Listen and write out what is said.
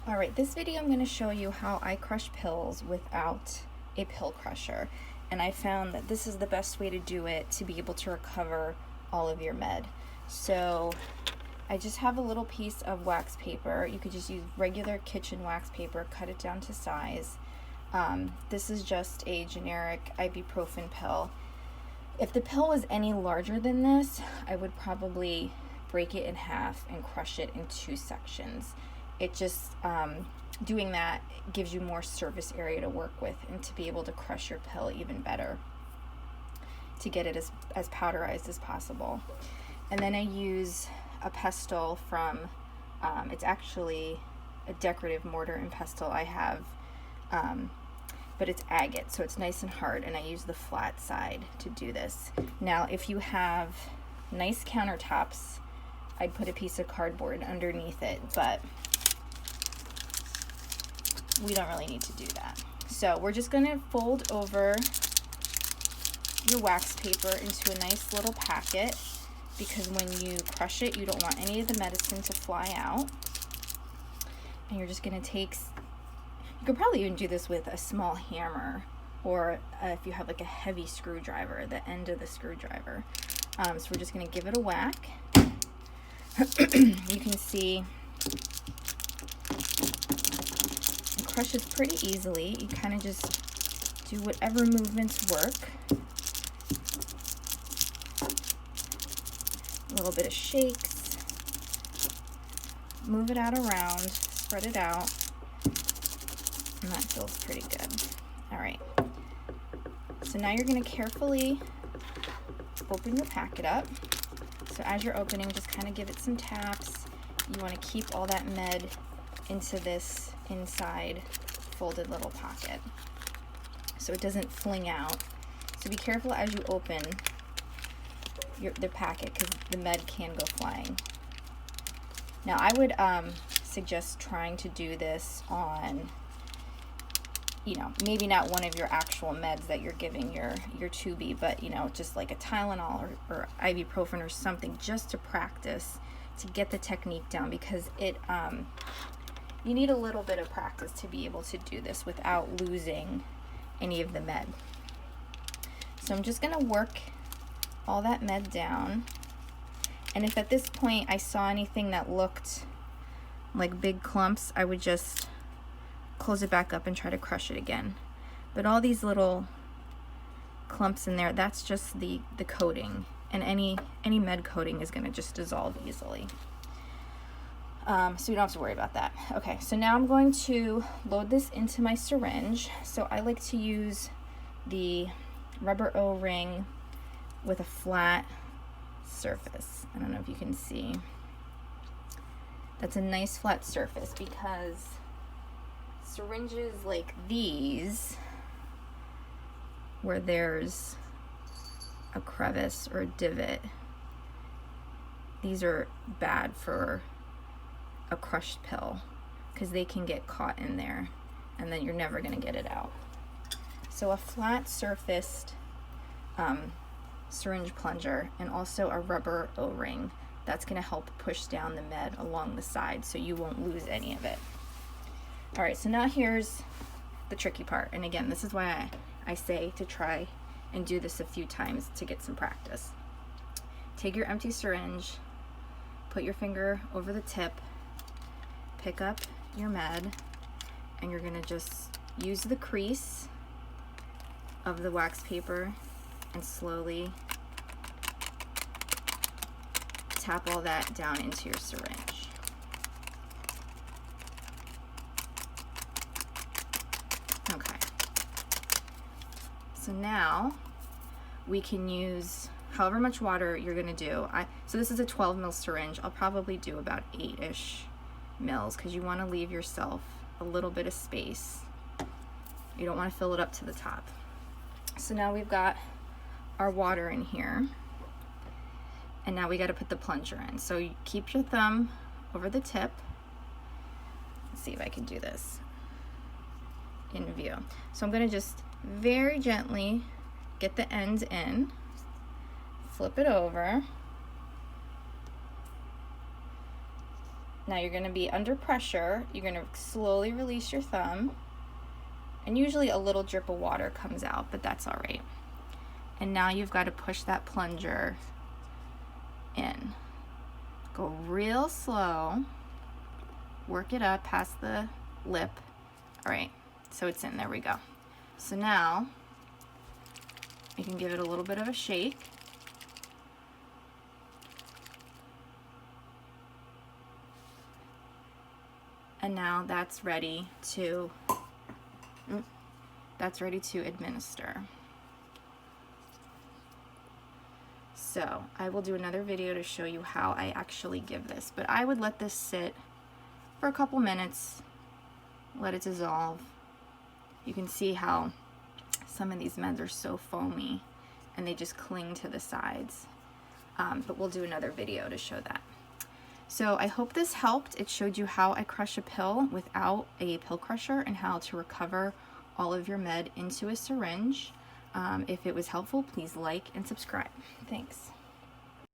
Alright, this video I'm going to show you how I crush pills without a pill crusher. And I found that this is the best way to do it to be able to recover all of your med. So I just have a little piece of wax paper. You could just use regular kitchen wax paper, cut it down to size. This is just a generic ibuprofen pill. If the pill was any larger than this, I would probably break it in half and crush it in 2 sections. It just, doing that gives you more surface area to work with and to be able to crush your pill even better, to get it as powderized as possible. And then I use a pestle from, it's actually a decorative mortar and pestle I have, but it's agate, so it's nice and hard, and I use the flat side to do this. Now, if you have nice countertops, I'd put a piece of cardboard underneath it, but we don't really need to do that. So we're just going to fold over your wax paper into a nice little packet, because when you crush it, you don't want any of the medicine to fly out. And you're just going to take, you could probably even do this with a small hammer, or if you have like a heavy screwdriver, the end of the screwdriver. So we're just going to give it a whack. You can see it crushes pretty easily. You kind of just do whatever movements work. A little bit of shakes. Move it out around, spread it out, and that feels pretty good. All right. So now you're going to carefully open your packet up. So as you're opening, just kind of give it some taps. You want to keep all that med into this inside folded little pocket so it doesn't fling out. So be careful as you open the packet, because the med can go flying. Now I would suggest trying to do this on, maybe not one of your actual meds that you're giving your tubie, but just like a Tylenol or ibuprofen or something, just to practice, to get the technique down, because you need a little bit of practice to be able to do this without losing any of the med. So I'm just going to work all that med down, and if at this point I saw anything that looked like big clumps, I would just close it back up and try to crush it again. But all these little clumps in there, that's just the coating, and any med coating is going to just dissolve easily. So you don't have to worry about that. Okay, so now I'm going to load this into my syringe. So I like to use the rubber O-ring with a flat surface. I don't know if you can see. That's a nice flat surface, because syringes like these, where there's a crevice or a divot, these are bad for a crushed pill, because they can get caught in there and then you're never going to get it out. So a flat surfaced syringe plunger, and also a rubber O-ring, that's going to help push down the med along the side so you won't lose any of it. All right, so now here's the tricky part. And again, this is why I say to try and do this a few times to get some practice. Take your empty syringe, put your finger over the tip, pick up your med, and you're gonna just use the crease of the wax paper and slowly tap all that down into your syringe. Okay. So now we can use however much water you're going to do. So this is a 12 ml syringe. I'll probably do about 8-ish mils, because you want to leave yourself a little bit of space. You don't want to fill it up to the top. So now we've got our water in here, and now we got to put the plunger in. So you keep your thumb over the tip. Let's see if I can do this in view. So I'm going to just very gently get the end in, flip it over, Now you're going to be under pressure. You're going to slowly release your thumb. And usually a little drip of water comes out, but that's all right. And now you've got to push that plunger in. Go real slow. Work it up past the lip. All right, so it's in. There we go. So now you can give it a little bit of a shake. And now that's ready to administer. So I will do another video to show you how I actually give this, but I would let this sit for a couple minutes, let it dissolve. You can see how some of these meds are so foamy and they just cling to the sides. But we'll do another video to show that. So I hope this helped. It showed you how I crush a pill without a pill crusher and how to recover all of your med into a syringe. If it was helpful, please like and subscribe. Thanks.